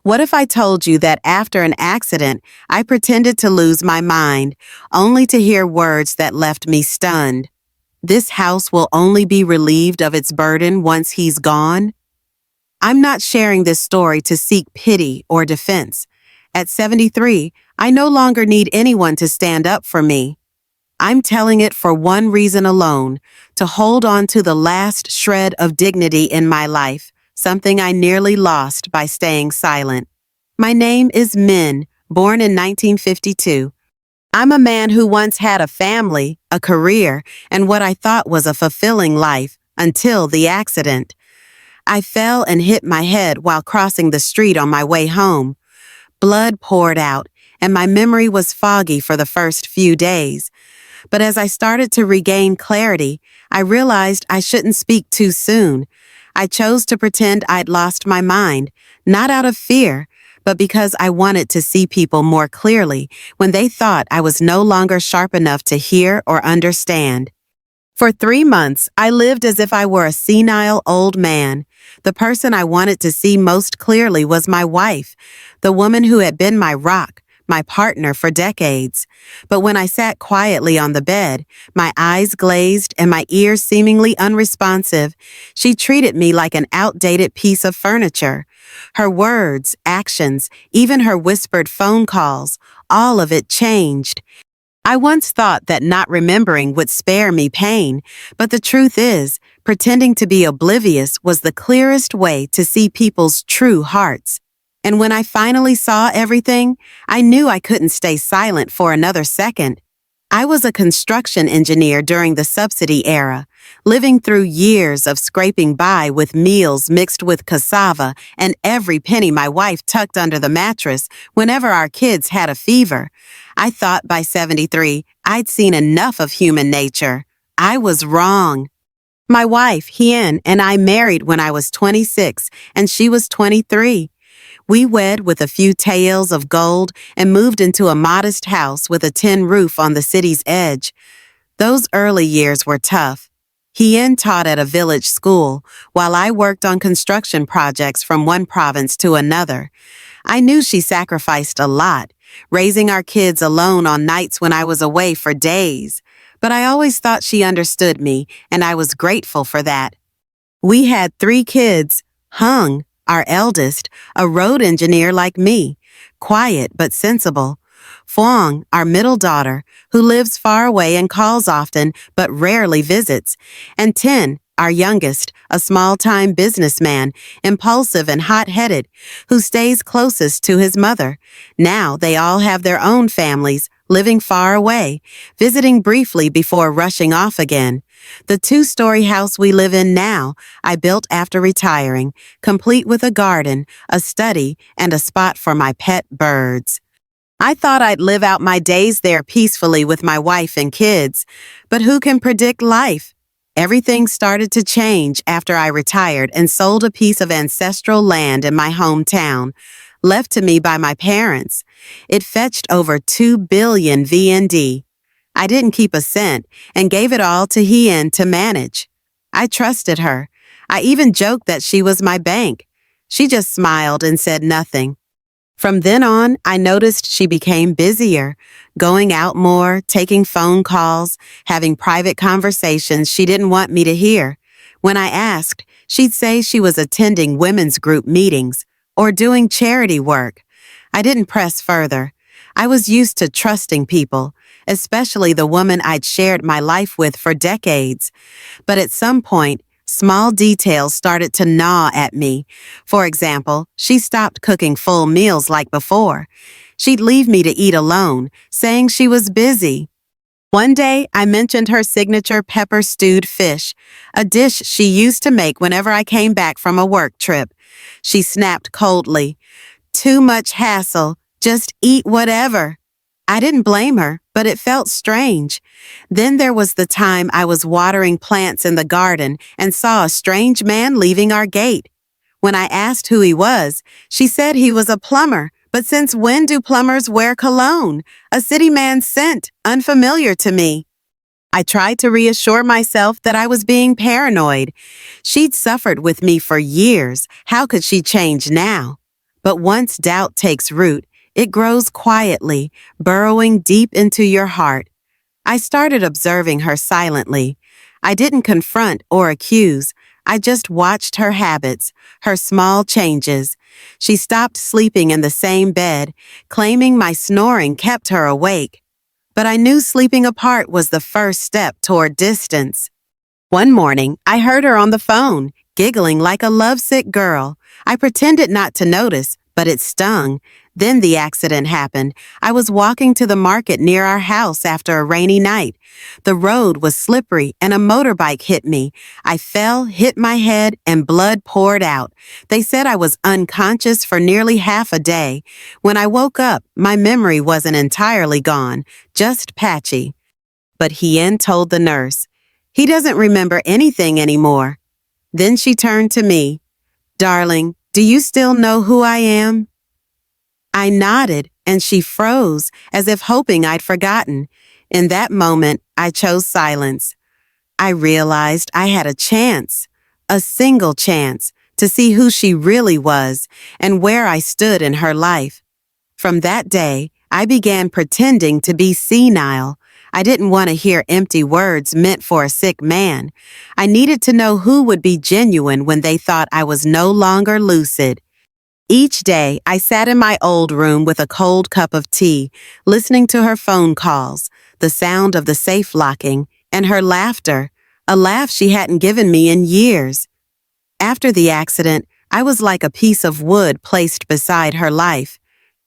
What if I told you that after an accident, I pretended to lose my mind, only to hear words that left me stunned? This house will only be relieved of its burden once he's gone? I'm not sharing this story to seek pity or defense. At 73, I no longer need anyone to stand up for me. I'm telling it for one reason alone, to hold on to the last shred of dignity in my life, something I nearly lost by staying silent. My name is Min, born in 1952. I'm a man who once had a family, a career, and what I thought was a fulfilling life until the accident. I fell and hit my head while crossing the street on my way home. Blood poured out, and my memory was foggy for the first few days. But as I started to regain clarity, I realized I shouldn't speak too soon. I chose to pretend I'd lost my mind, not out of fear, but because I wanted to see people more clearly when they thought I was no longer sharp enough to hear or understand. For 3 months, I lived as if I were a senile old man. The person I wanted to see most clearly was my wife, the woman who had been my rock, my partner for decades. But when I sat quietly on the bed, my eyes glazed and my ears seemingly unresponsive, she treated me like an outdated piece of furniture. Her words, actions, even her whispered phone calls, all of it changed. I once thought that not remembering would spare me pain, but the truth is, pretending to be oblivious was the clearest way to see people's true hearts. And when I finally saw everything, I knew I couldn't stay silent for another second. I was a construction engineer during the subsidy era, living through years of scraping by with meals mixed with cassava and every penny my wife tucked under the mattress whenever our kids had a fever. I thought by 73, I'd seen enough of human nature. I was wrong. My wife, Hien, and I married when I was 26 and she was 23. We wed with a few taels of gold and moved into a modest house with a tin roof on the city's edge. Those early years were tough. Hien taught at a village school, while I worked on construction projects from one province to another. I knew she sacrificed a lot, raising our kids alone on nights when I was away for days. But I always thought she understood me, and I was grateful for that. We had 3 kids, Hung, our eldest, a road engineer like me, quiet but sensible. Phuong, our middle daughter, who lives far away and calls often but rarely visits. And Tin, our youngest, a small-time businessman, impulsive and hot-headed, who stays closest to his mother. Now they all have their own families, living far away, visiting briefly before rushing off again. The 2-story house we live in now, I built after retiring, complete with a garden, a study, and a spot for my pet birds. I thought I'd live out my days there peacefully with my wife and kids, but who can predict life? Everything started to change after I retired and sold a piece of ancestral land in my hometown, left to me by my parents. It fetched over 2 billion VND. I didn't keep a cent and gave it all to Hien to manage. I trusted her. I even joked that she was my bank. She just smiled and said nothing. From then on, I noticed she became busier, going out more, taking phone calls, having private conversations she didn't want me to hear. When I asked, she'd say she was attending women's group meetings or doing charity work. I didn't press further. I was used to trusting people, especially the woman I'd shared my life with for decades. But at some point, small details started to gnaw at me. For example, she stopped cooking full meals like before. She'd leave me to eat alone, saying she was busy. One day, I mentioned her signature pepper-stewed fish, a dish she used to make whenever I came back from a work trip. She snapped coldly, "Too much hassle. Just eat whatever." I didn't blame her, but it felt strange. Then there was the time I was watering plants in the garden and saw a strange man leaving our gate. When I asked who he was, she said he was a plumber. But since when do plumbers wear cologne? A city man's scent, unfamiliar to me. I tried to reassure myself that I was being paranoid. She'd suffered with me for years. How could she change now? But once doubt takes root, it grows quietly, burrowing deep into your heart. I started observing her silently. I didn't confront or accuse. I just watched her habits, her small changes. She stopped sleeping in the same bed, claiming my snoring kept her awake. But I knew sleeping apart was the first step toward distance. One morning, I heard her on the phone, giggling like a lovesick girl. I pretended not to notice, but it stung. Then the accident happened. I was walking to the market near our house after a rainy night. The road was slippery and a motorbike hit me. I fell, hit my head, and blood poured out. They said I was unconscious for nearly half a day. When I woke up, my memory wasn't entirely gone, just patchy. But Hien told the nurse, "He doesn't remember anything anymore." Then she turned to me. "Darling, do you still know who I am?" I nodded, and she froze, as if hoping I'd forgotten. In that moment, I chose silence. I realized I had a chance, a single chance, to see who she really was and where I stood in her life. From that day, I began pretending to be senile. I didn't want to hear empty words meant for a sick man. I needed to know who would be genuine when they thought I was no longer lucid. Each day, I sat in my old room with a cold cup of tea, listening to her phone calls, the sound of the safe locking, and her laughter, a laugh she hadn't given me in years. After the accident, I was like a piece of wood placed beside her life.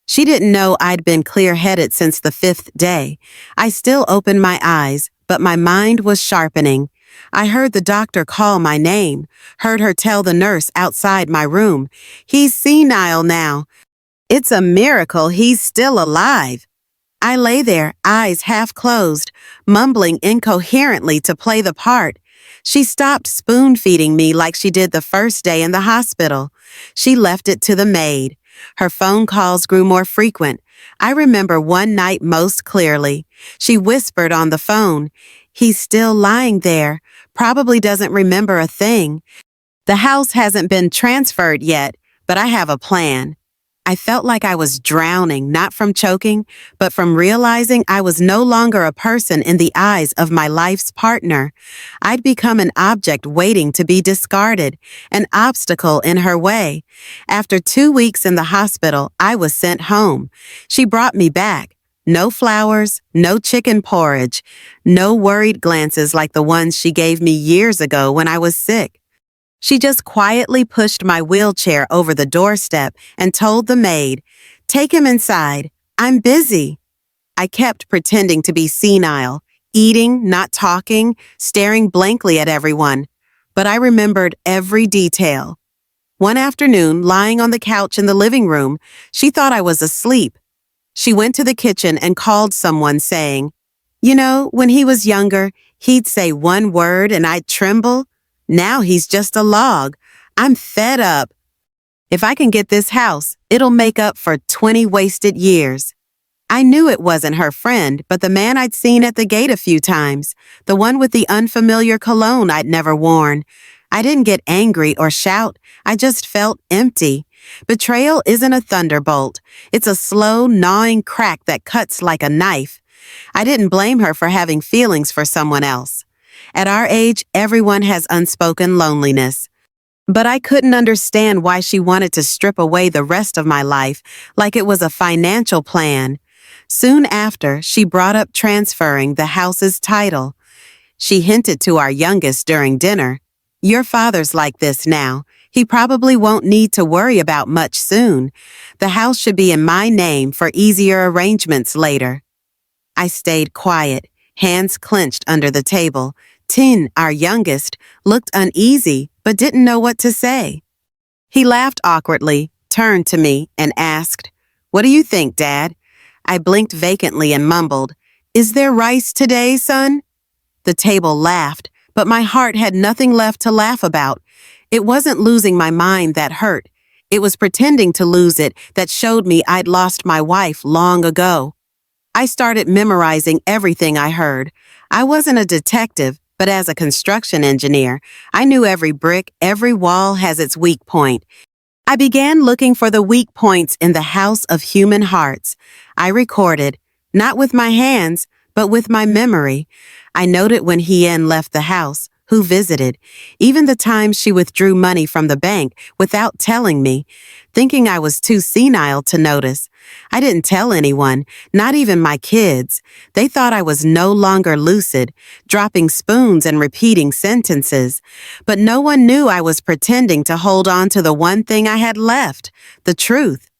She didn't know I'd been clear-headed since the 5th day. I still opened my eyes, but my mind was sharpening. I heard the doctor call my name, heard her tell the nurse outside my room, "He's senile now. It's a miracle he's still alive." I lay there, eyes half closed, mumbling incoherently to play the part. She stopped spoon-feeding me like she did the first day in the hospital. She left it to the maid. Her phone calls grew more frequent. I remember one night most clearly. She whispered on the phone, "He's still lying there, probably doesn't remember a thing. The house hasn't been transferred yet, but I have a plan." I felt like I was drowning, not from choking, but from realizing I was no longer a person in the eyes of my life's partner. I'd become an object waiting to be discarded, an obstacle in her way. After 2 weeks in the hospital, I was sent home. She brought me back. No flowers, no chicken porridge, no worried glances like the ones she gave me years ago when I was sick. She just quietly pushed my wheelchair over the doorstep and told the maid, "Take him inside. I'm busy." I kept pretending to be senile, eating, not talking, staring blankly at everyone. But I remembered every detail. One afternoon, lying on the couch in the living room, she thought I was asleep. She went to the kitchen and called someone, saying, "You know, when he was younger, he'd say one word and I'd tremble. Now he's just a log. I'm fed up. If I can get this house, it'll make up for 20 wasted years." I knew it wasn't her friend, but the man I'd seen at the gate a few times, the one with the unfamiliar cologne I'd never worn. I didn't get angry or shout. I just felt empty. Betrayal isn't a thunderbolt. It's a slow, gnawing crack that cuts like a knife. I didn't blame her for having feelings for someone else. At our age, everyone has unspoken loneliness. But I couldn't understand why she wanted to strip away the rest of my life like it was a financial plan. Soon after, she brought up transferring the house's title. She hinted to our youngest during dinner, "Your father's like this now. He probably won't need to worry about much soon. The house should be in my name for easier arrangements later." I stayed quiet, hands clenched under the table. Tin, our youngest, looked uneasy but didn't know what to say. He laughed awkwardly, turned to me, and asked, "What do you think, Dad?" I blinked vacantly and mumbled, "Is there rice today, son?" The table laughed, but my heart had nothing left to laugh about. It wasn't losing my mind that hurt. It was pretending to lose it that showed me I'd lost my wife long ago. I started memorizing everything I heard. I wasn't a detective, but as a construction engineer, I knew every brick, every wall has its weak point. I began looking for the weak points in the house of human hearts. I recorded, not with my hands, but with my memory. I noted when Hien left the house, who visited, even the times she withdrew money from the bank without telling me, thinking I was too senile to notice. I didn't tell anyone, not even my kids. They thought I was no longer lucid, dropping spoons and repeating sentences. But no one knew I was pretending to hold on to the one thing I had left, the truth.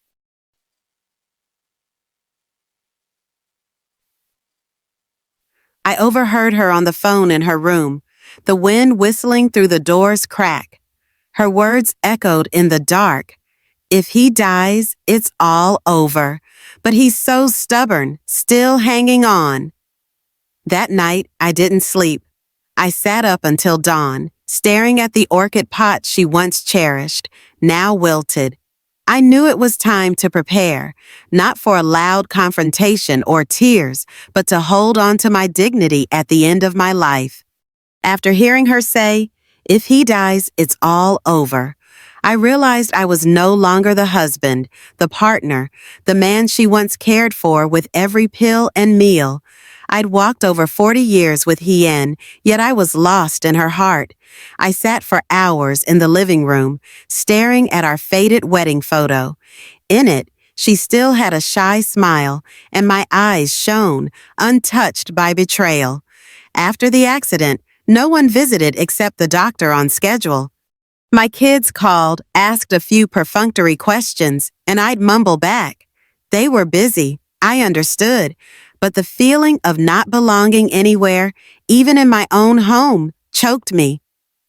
I overheard her on the phone in her room, the wind whistling through the door's crack. Her words echoed in the dark. If he dies, it's all over. But he's so stubborn, still hanging on. That night, I didn't sleep. I sat up until dawn, staring at the orchid pot she once cherished, now wilted. I knew it was time to prepare, not for a loud confrontation or tears, but to hold on to my dignity at the end of my life. After hearing her say, "If he dies, it's all over," I realized I was no longer the husband, the partner, the man she once cared for with every pill and meal. I'd walked over 40 years with Hien, yet I was lost in her heart. I sat for hours in the living room, staring at our faded wedding photo. In it, she still had a shy smile, and my eyes shone, untouched by betrayal. After the accident, no one visited except the doctor on schedule. My kids called, asked a few perfunctory questions, and I'd mumble back. They were busy, I understood, but the feeling of not belonging anywhere, even in my own home, choked me.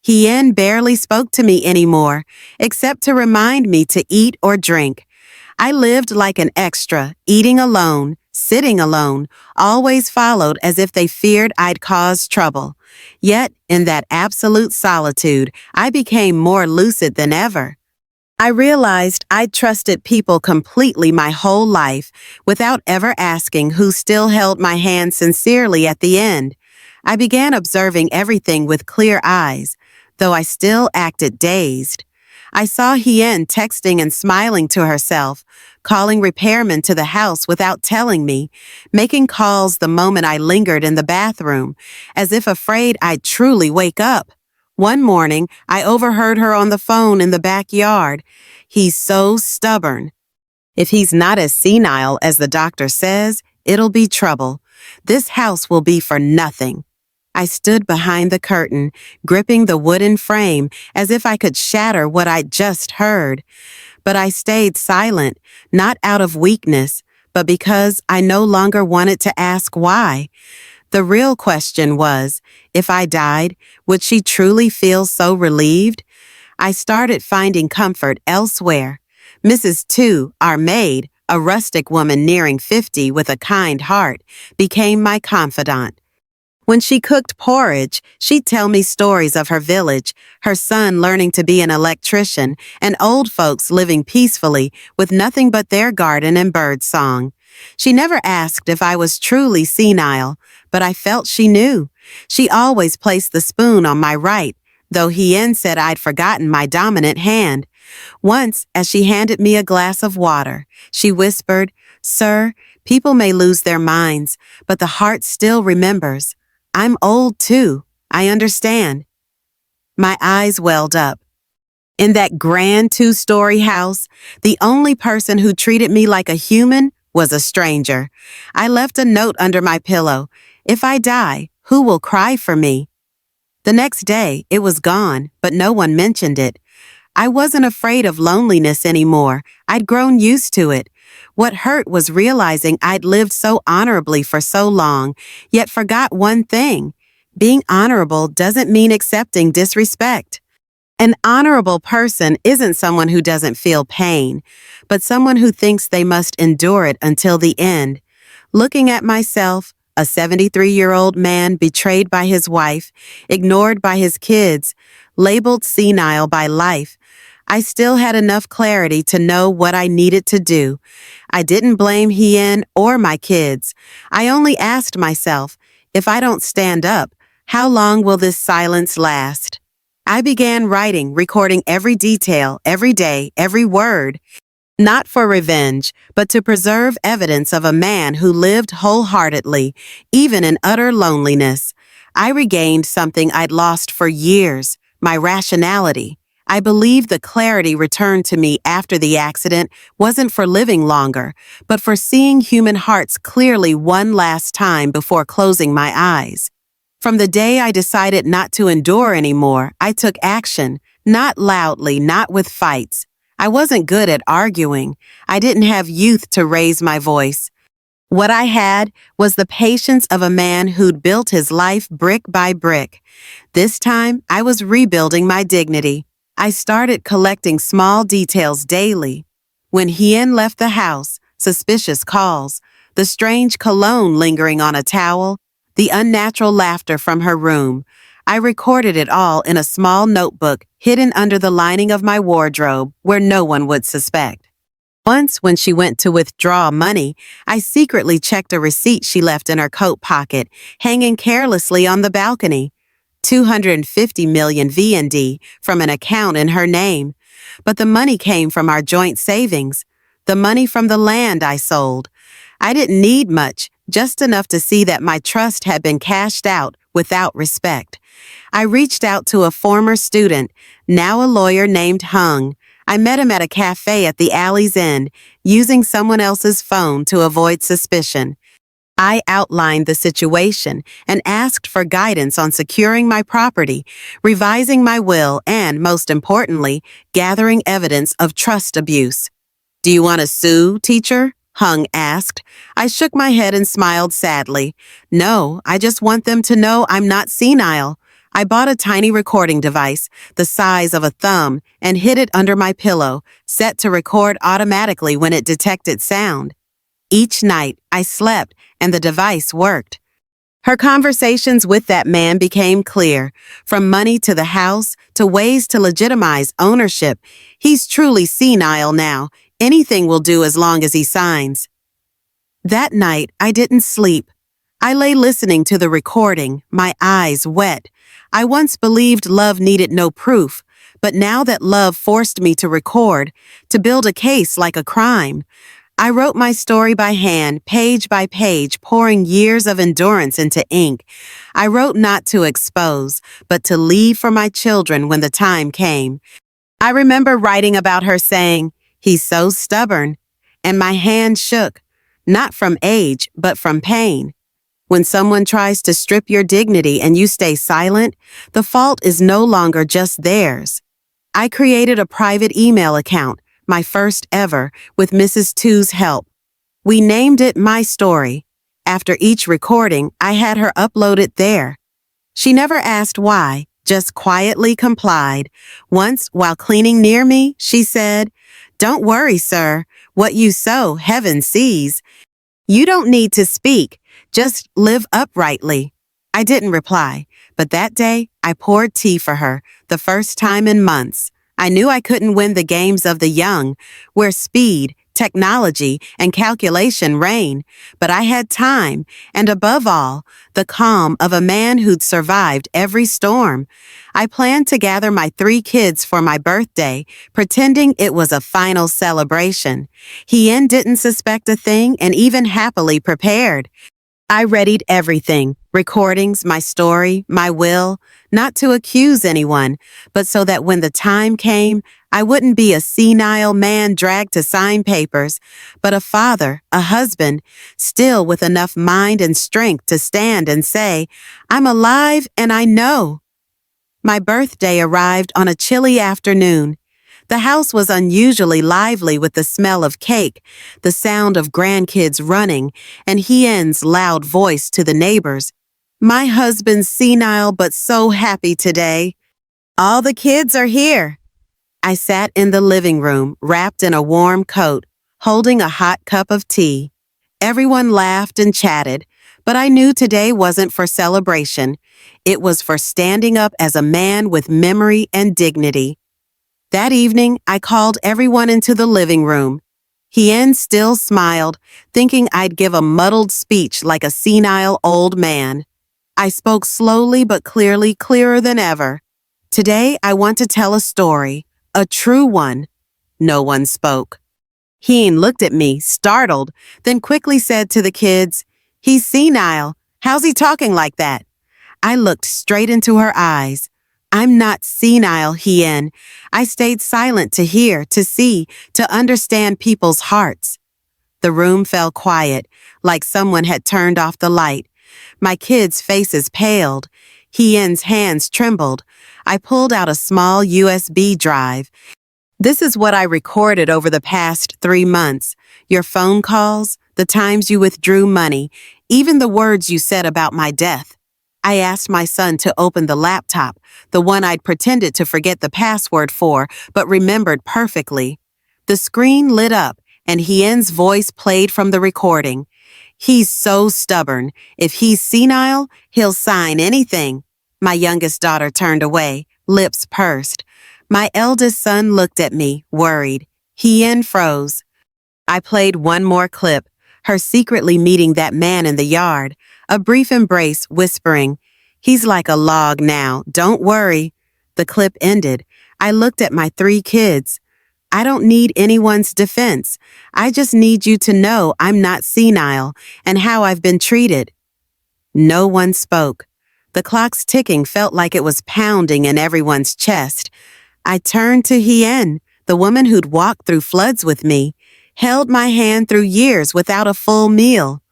Hien barely spoke to me anymore, except to remind me to eat or drink. I lived like an extra, eating alone, sitting alone, always followed as if they feared I'd cause trouble. Yet, in that absolute solitude, I became more lucid than ever. I realized I'd trusted people completely my whole life without ever asking who still held my hand sincerely at the end. I began observing everything with clear eyes, though I still acted dazed. I saw Hien texting and smiling to herself, calling repairmen to the house without telling me, making calls the moment I lingered in the bathroom, as if afraid I'd truly wake up. One morning, I overheard her on the phone in the backyard. "He's so stubborn. If he's not as senile as the doctor says, it'll be trouble. This house will be for nothing." I stood behind the curtain, gripping the wooden frame as if I could shatter what I'd just heard. But I stayed silent, not out of weakness, but because I no longer wanted to ask why. The real question was, if I died, would she truly feel so relieved? I started finding comfort elsewhere. Mrs. Tu, our maid, a rustic woman nearing 50 with a kind heart, became my confidant. When she cooked porridge, she'd tell me stories of her village, her son learning to be an electrician, and old folks living peacefully with nothing but their garden and bird song. She never asked if I was truly senile, but I felt she knew. She always placed the spoon on my right, though Hien said I'd forgotten my dominant hand. Once, as she handed me a glass of water, she whispered, "Sir, people may lose their minds, but the heart still remembers. I'm old too. I understand." My eyes welled up. In that grand two-story house, the only person who treated me like a human was a stranger. I left a note under my pillow. "If I die, who will cry for me?" The next day, it was gone, but no one mentioned it. I wasn't afraid of loneliness anymore. I'd grown used to it. What hurt was realizing I'd lived so honorably for so long, yet forgot one thing. Being honorable doesn't mean accepting disrespect. An honorable person isn't someone who doesn't feel pain, but someone who thinks they must endure it until the end. Looking at myself, a 73-year-old man betrayed by his wife, ignored by his kids, labeled senile by life, I still had enough clarity to know what I needed to do. I didn't blame Hien or my kids. I only asked myself, if I don't stand up, how long will this silence last? I began writing, recording every detail, every day, every word. Not for revenge, but to preserve evidence of a man who lived wholeheartedly, even in utter loneliness. I regained something I'd lost for years, my rationality. I believe the clarity returned to me after the accident wasn't for living longer, but for seeing human hearts clearly one last time before closing my eyes. From the day I decided not to endure anymore, I took action, not loudly, not with fights. I wasn't good at arguing. I didn't have youth to raise my voice. What I had was the patience of a man who'd built his life brick by brick. This time, I was rebuilding my dignity. I started collecting small details daily. When Hien left the house, suspicious calls, the strange cologne lingering on a towel, the unnatural laughter from her room, I recorded it all in a small notebook hidden under the lining of my wardrobe where no one would suspect. Once, when she went to withdraw money, I secretly checked a receipt she left in her coat pocket, hanging carelessly on the balcony. 250 million VND from an account in her name. But the money came from our joint savings. The money from the land I sold. I didn't need much, just enough to see that my trust had been cashed out without respect. I reached out to a former student, now a lawyer named Hung. I met him at a cafe at the alley's end, using someone else's phone to avoid suspicion. I outlined the situation and asked for guidance on securing my property, revising my will, and, most importantly, gathering evidence of trust abuse. "Do you want to sue, teacher?" Hung asked. I shook my head and smiled sadly. "No, I just want them to know I'm not senile." I bought a tiny recording device, the size of a thumb, and hid it under my pillow, set to record automatically when it detected sound. Each night, I slept, and the device worked. Her conversations with that man became clear, from money to the house to ways to legitimize ownership. He's truly senile now. Anything will do as long as he signs. That night, I didn't sleep. I lay listening to the recording, my eyes wet. I once believed love needed no proof, but now that love forced me to record, to build a case like a crime. I wrote my story by hand, page by page, pouring years of endurance into ink. I wrote not to expose, but to leave for my children when the time came. I remember writing about her saying, "He's so stubborn," and my hand shook, not from age, but from pain. When someone tries to strip your dignity and you stay silent, the fault is no longer just theirs. I created a private email account, my first ever, with Mrs. Two's help. We named it My Story. After each recording, I had her upload it there. She never asked why, just quietly complied. Once, while cleaning near me, she said, "Don't worry, sir. What you sow, heaven sees. You don't need to speak. Just live uprightly." I didn't reply, but that day, I poured tea for her, the first time in months. I knew I couldn't win the games of the young, where speed, technology, and calculation reign, but I had time, and above all, the calm of a man who'd survived every storm. I planned to gather my 3 kids for my birthday, pretending it was a final celebration. Hien didn't suspect a thing and even happily prepared. I readied everything, recordings, my story, my will, not to accuse anyone, but so that when the time came, I wouldn't be a senile man dragged to sign papers, but a father, a husband, still with enough mind and strength to stand and say, "I'm alive and I know." My birthday arrived on a chilly afternoon. The house was unusually lively with the smell of cake, the sound of grandkids running, and Hien's loud voice to the neighbors. "My husband's senile but so happy today. All the kids are here." I sat in the living room, wrapped in a warm coat, holding a hot cup of tea. Everyone laughed and chatted, but I knew today wasn't for celebration. It was for standing up as a man with memory and dignity. That evening, I called everyone into the living room. Hien still smiled, thinking I'd give a muddled speech like a senile old man. I spoke slowly but clearly, clearer than ever. Today, I want to tell a story, a true one. No one spoke. Heen looked at me, startled, then quickly said to the kids, "He's senile. How's he talking like that?" I looked straight into her eyes. "I'm not senile, Hien. I stayed silent to hear, to see, to understand people's hearts." The room fell quiet, like someone had turned off the light. My kids' faces paled. Hien's hands trembled. I pulled out a small USB drive. "This is what I recorded over the past 3 months. Your phone calls, the times you withdrew money, even the words you said about my death." I asked my son to open the laptop, the one I'd pretended to forget the password for, but remembered perfectly. The screen lit up, and Hien's voice played from the recording. "He's so stubborn. If he's senile, he'll sign anything." My youngest daughter turned away, lips pursed. My eldest son looked at me, worried. Hien froze. I played one more clip, her secretly meeting that man in the yard, a brief embrace whispering, "He's like a log now, don't worry." The clip ended. I looked at my 3 kids. "I don't need anyone's defense. I just need you to know I'm not senile and how I've been treated." No one spoke. The clock's ticking felt like it was pounding in everyone's chest. I turned to Hien, the woman who'd walked through floods with me, held my hand through years without a full meal.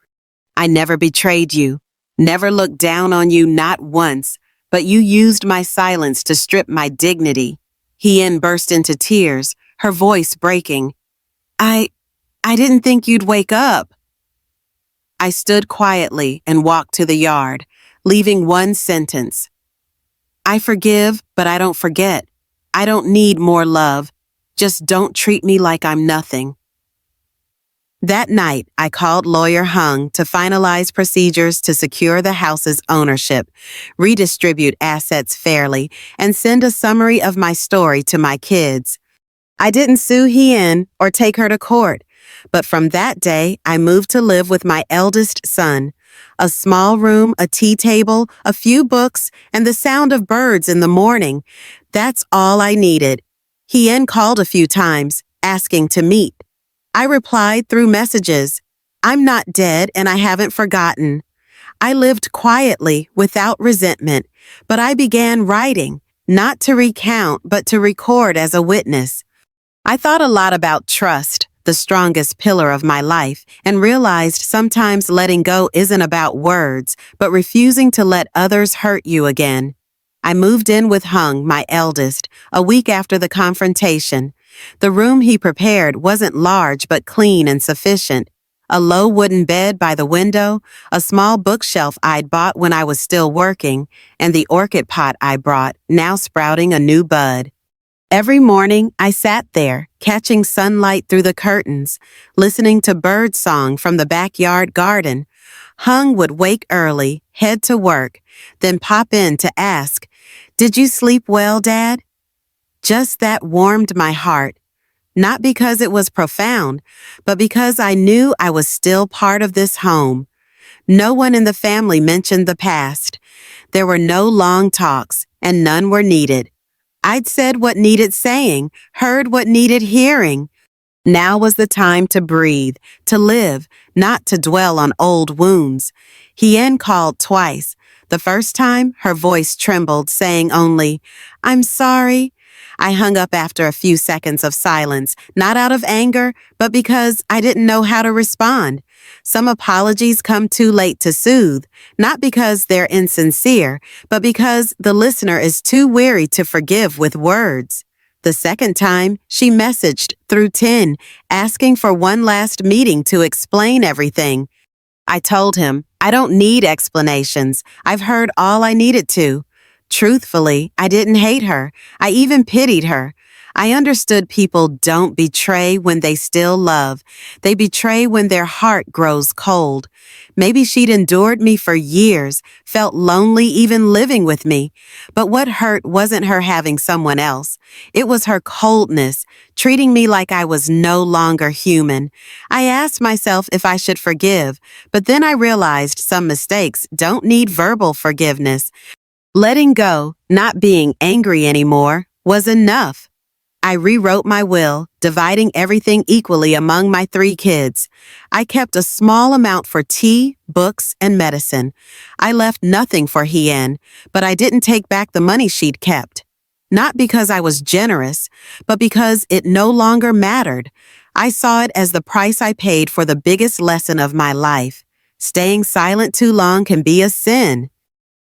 "I never betrayed you, never looked down on you, not once, but you used my silence to strip my dignity." Hien burst into tears, her voice breaking. I didn't think you'd wake up." I stood quietly and walked to the yard, leaving one sentence. "I forgive, but I don't forget. I don't need more love. Just don't treat me like I'm nothing." That night, I called lawyer Hung to finalize procedures to secure the house's ownership, redistribute assets fairly, and send a summary of my story to my kids. I didn't sue Hien or take her to court, but from that day, I moved to live with my eldest son. A small room, a tea table, a few books, and the sound of birds in the morning. That's all I needed. Hien called a few times, asking to meet. I replied through messages. I'm not dead and I haven't forgotten. I lived quietly, without resentment, but I began writing, not to recount, but to record as a witness. I thought a lot about trust, the strongest pillar of my life, and realized sometimes letting go isn't about words, but refusing to let others hurt you again. I moved in with Hung, my eldest, a week after the confrontation. The room he prepared wasn't large but clean and sufficient. A low wooden bed by the window, a small bookshelf I'd bought when I was still working, and the orchid pot I brought, now sprouting a new bud. Every morning, I sat there, catching sunlight through the curtains, listening to bird song from the backyard garden. Hung would wake early, head to work, then pop in to ask, "Did you sleep well, Dad?" Just that warmed my heart. Not because it was profound, but because I knew I was still part of this home. No one in the family mentioned the past. There were no long talks, and none were needed. I'd said what needed saying, heard what needed hearing. Now was the time to breathe, to live, not to dwell on old wounds. Hien called twice. The first time, her voice trembled, saying only, "I'm sorry." I hung up after a few seconds of silence, not out of anger, but because I didn't know how to respond. Some apologies come too late to soothe, not because they're insincere, but because the listener is too weary to forgive with words. The second time, she messaged through 10, asking for one last meeting to explain everything. I told him, I don't need explanations. I've heard all I needed to. Truthfully, I didn't hate her. I even pitied her. I understood people don't betray when they still love. They betray when their heart grows cold. Maybe she'd endured me for years, felt lonely even living with me. But what hurt wasn't her having someone else. It was her coldness, treating me like I was no longer human. I asked myself if I should forgive, but then I realized some mistakes don't need verbal forgiveness. Letting go, not being angry anymore, was enough. I rewrote my will, dividing everything equally among my 3 kids. I kept a small amount for tea, books, and medicine. I left nothing for Hien, but I didn't take back the money she'd kept. Not because I was generous, but because it no longer mattered. I saw it as the price I paid for the biggest lesson of my life. Staying silent too long can be a sin.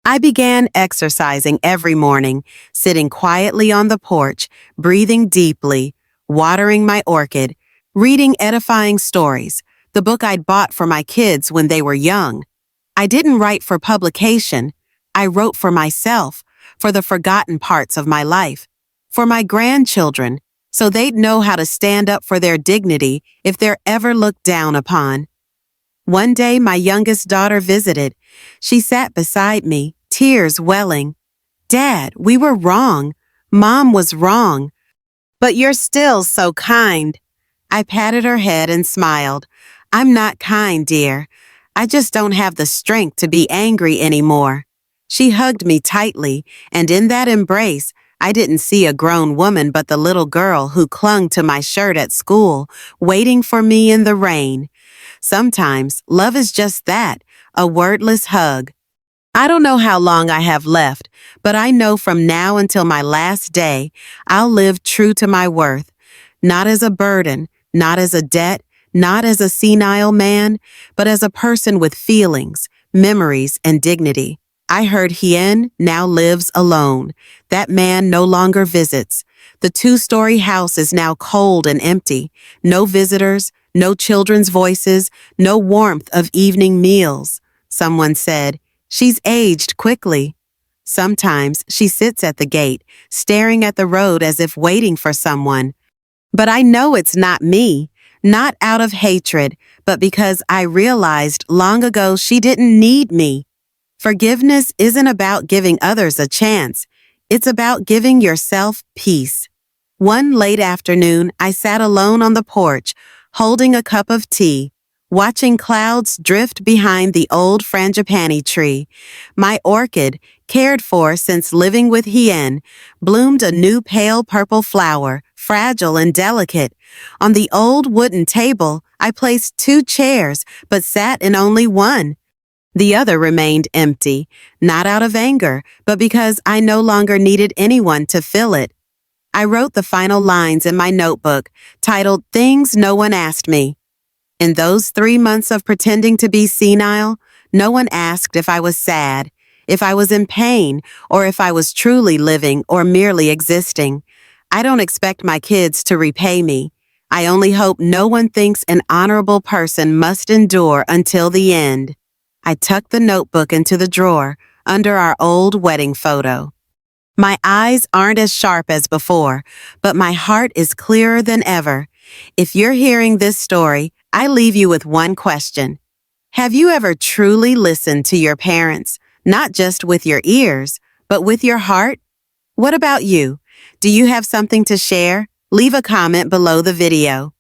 I began exercising every morning, sitting quietly on the porch, breathing deeply, watering my orchid, reading edifying stories, the book I'd bought for my kids when they were young. I didn't write for publication. I wrote for myself, for the forgotten parts of my life, for my grandchildren, so they'd know how to stand up for their dignity if they're ever looked down upon. One day, my youngest daughter visited. She sat beside me, tears welling. "Dad, we were wrong. Mom was wrong. But you're still so kind." I patted her head and smiled. "I'm not kind, dear. I just don't have the strength to be angry anymore." She hugged me tightly, and in that embrace, I didn't see a grown woman but the little girl who clung to my shirt at school, waiting for me in the rain. Sometimes love is just that, a wordless hug. I don't know how long I have left, but I know from now until my last day, I'll live true to my worth. Not as a burden, not as a debt, not as a senile man, but as a person with feelings, memories, and dignity. I heard Hien now lives alone. That man no longer visits. The 2-story house is now cold and empty. No visitors, no children's voices, no warmth of evening meals. Someone said, "She's aged quickly." Sometimes she sits at the gate, staring at the road as if waiting for someone. But I know it's not me, not out of hatred, but because I realized long ago she didn't need me. Forgiveness isn't about giving others a chance. It's about giving yourself peace. One late afternoon, I sat alone on the porch, holding a cup of tea, watching clouds drift behind the old frangipani tree. My orchid, cared for since living with Hien, bloomed a new pale purple flower, fragile and delicate. On the old wooden table, I placed 2 chairs, but sat in only one. The other remained empty, not out of anger, but because I no longer needed anyone to fill it. I wrote the final lines in my notebook, titled "Things No One Asked Me." In those 3 months of pretending to be senile, no one asked if I was sad, if I was in pain, or if I was truly living or merely existing. I don't expect my kids to repay me. I only hope no one thinks an honorable person must endure until the end. I tucked the notebook into the drawer under our old wedding photo. My eyes aren't as sharp as before, but my heart is clearer than ever. If you're hearing this story, I leave you with one question. Have you ever truly listened to your parents, not just with your ears, but with your heart? What about you? Do you have something to share? Leave a comment below the video.